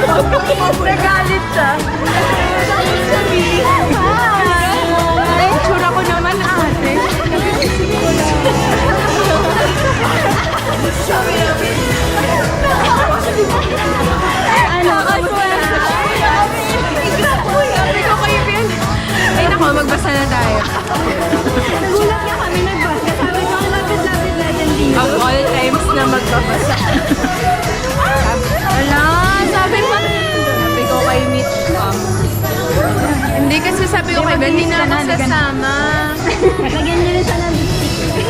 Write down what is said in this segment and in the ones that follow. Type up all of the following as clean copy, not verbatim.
Nagalit siya. Ay, tsura ko naman ate. Ano? Ay, naku, magbasa na tayo. Nagulat nga kami nagbasa. Sabi ko, ang lapit-lapit natin dito. Of all times na magbabasa. Wala, sabi ko kay Mitch, hindi kasi sabi ko kay Ben, hindi na ako sasama. Lagyan niyo rin siya ng lipstick.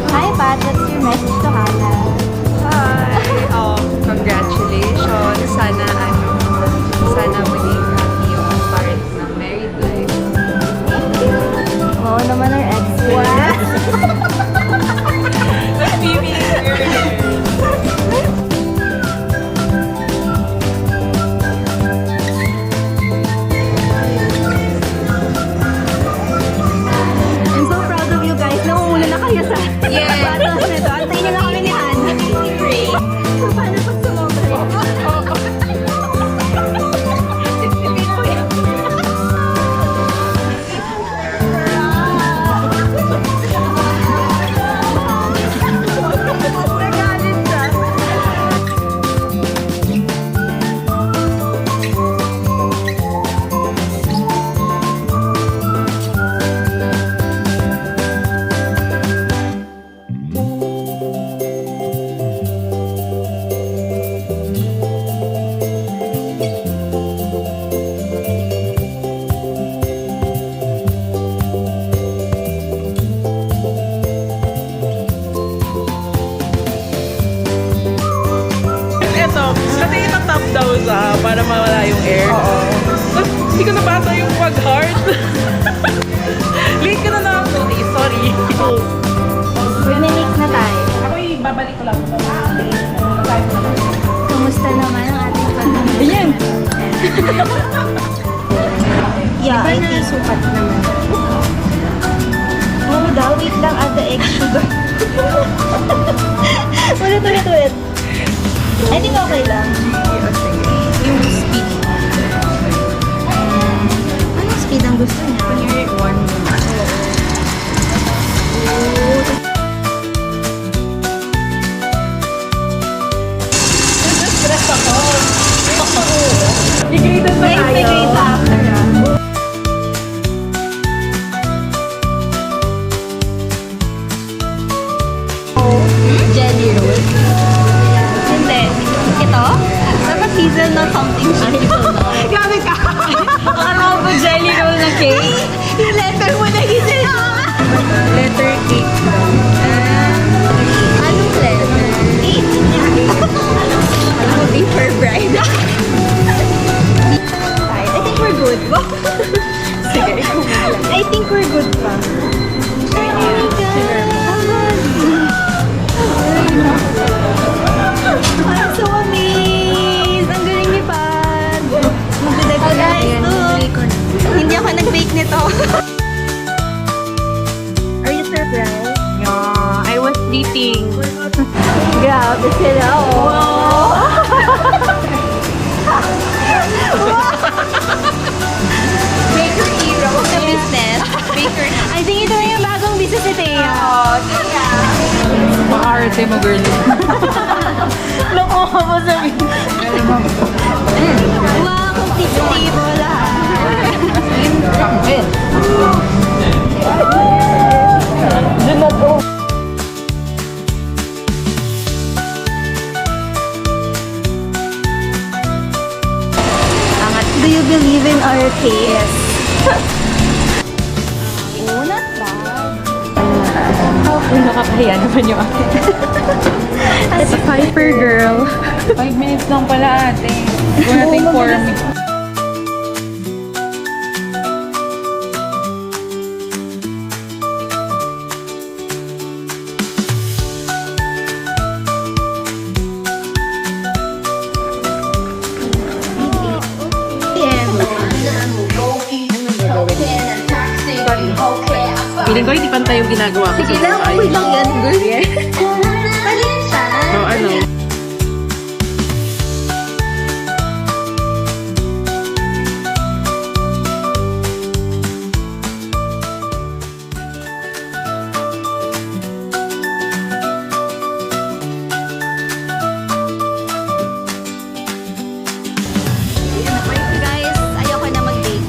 Hi, Pat. What's your message to Hannah? Hi! Congratulations! Sana maging happy yung part ng married life. Oo naman our ex. What? I'm so proud of you guys. Nauuna na kayo sa Yeah. battles na ito. Antayin niyo lang kami ni Hannah. So, paano pag sumobra? Nagalit siya. Eto, kasi itatap daw sa para mawala yung air. Oo. Tapos hindi ko nabasa yung pag-heart. Late ka na lang. Sorry. Mag-mix na tayo. Ako'y babalik ko lang. Kumusta naman ang ating pag-mix? Ayan. Yeah, I think sukat naman. Oh, daw, wait lang, add the egg sugar. Ulit. I think okay lang. Yung speed. Anong speed ang gusto niya? Kunyari, one minute. Stress ako. I-grade na May tayo. grade after ah. Jelly roll. Hindi. Ito? Dapat hazelnut something siya. Gamit ka! Akala ko ba jelly roll na cake? Yung letter mo na hazelnut. Letter cake daw. Anong letter? Alam mo, paper bride. I think we're good. Sige, ikaw na lang. I think we're good pa. Oh my God. I'm so amazed! Ang galing ni Pat! Magdadagdag na yan. Hindi ako nag-bake nito. Are you surprised? Yeah, I was sleeping. Grabe sila, oh! Baker hero na business. Baker na. I think ito na yung bagong business ni Thea. Makaarte mo, girl. Loko ka mo sabihin. Wow, complete table lahat. Diyan na to. Do you believe in our case? Oh, not bad. Uy, nakakahiya naman yung akin. It's a Piper girl. 5 minutes lang pala ate. Kung natin 4 minutes. Feeling ko hindi pantay yung ginagawa ko. Sige lang, okay lang yan, girl. Baliktad. Oh, ano? Guys, ayoko na mag-bake.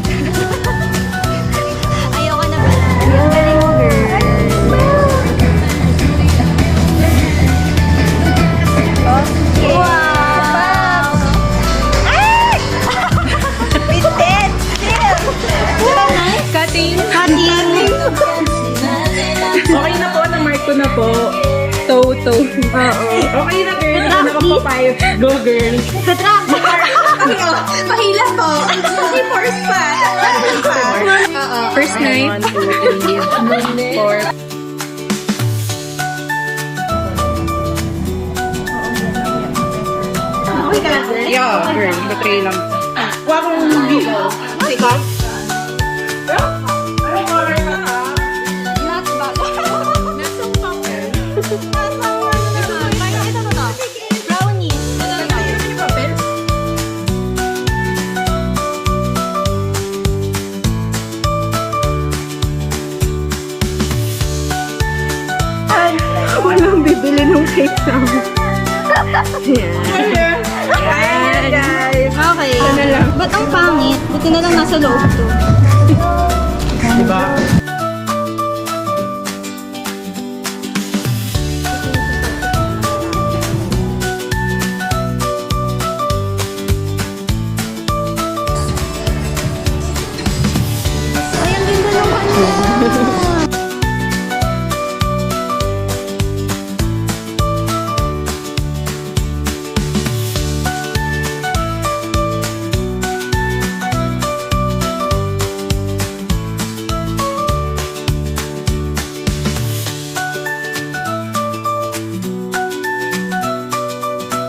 Ayoko na pala. Ang galing mo, girl. Wow! Ay! Vinted! Cutting. Cutting! Okay na po, na-mark ko na po. Toto. Oo. Okay na, girl. Ano ka pa 5? Go, girl. Sa truck! Pahila po! May force pa! First night. 1, 2, 3, 4. Okay ka lang, girl? Yeah, girl. Batray lang. Huwag akong dito. Sige. Not bad. Ito na. Brownies. Walang bibili nung cake namin. Ayan. Ayan, guys. Okay. Ba't ang pangit? Buti na lang nasa loob to. Diba? Ay, ang ganda ng kanya.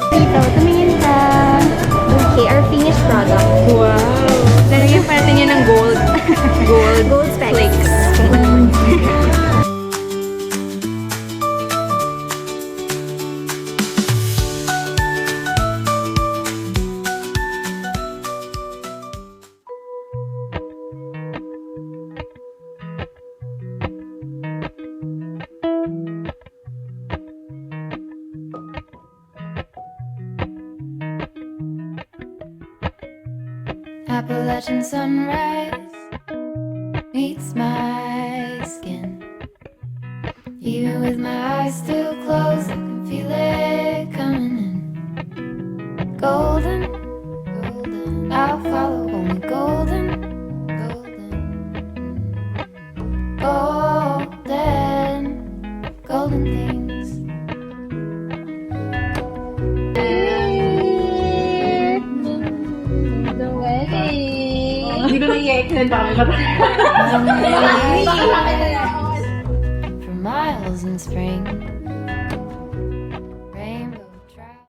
Dito, tumingin ka. Okay, our finished product. Wow. Lalagyan pa natin yan ng gold. Gold specks. Appalachian sunrise meets my skin. Even with my eyes still closed, I can feel it coming in. Golden, golden, I'll follow only golden, golden, golden, golden things. Hindi ko na-i-extend pa. For miles in spring.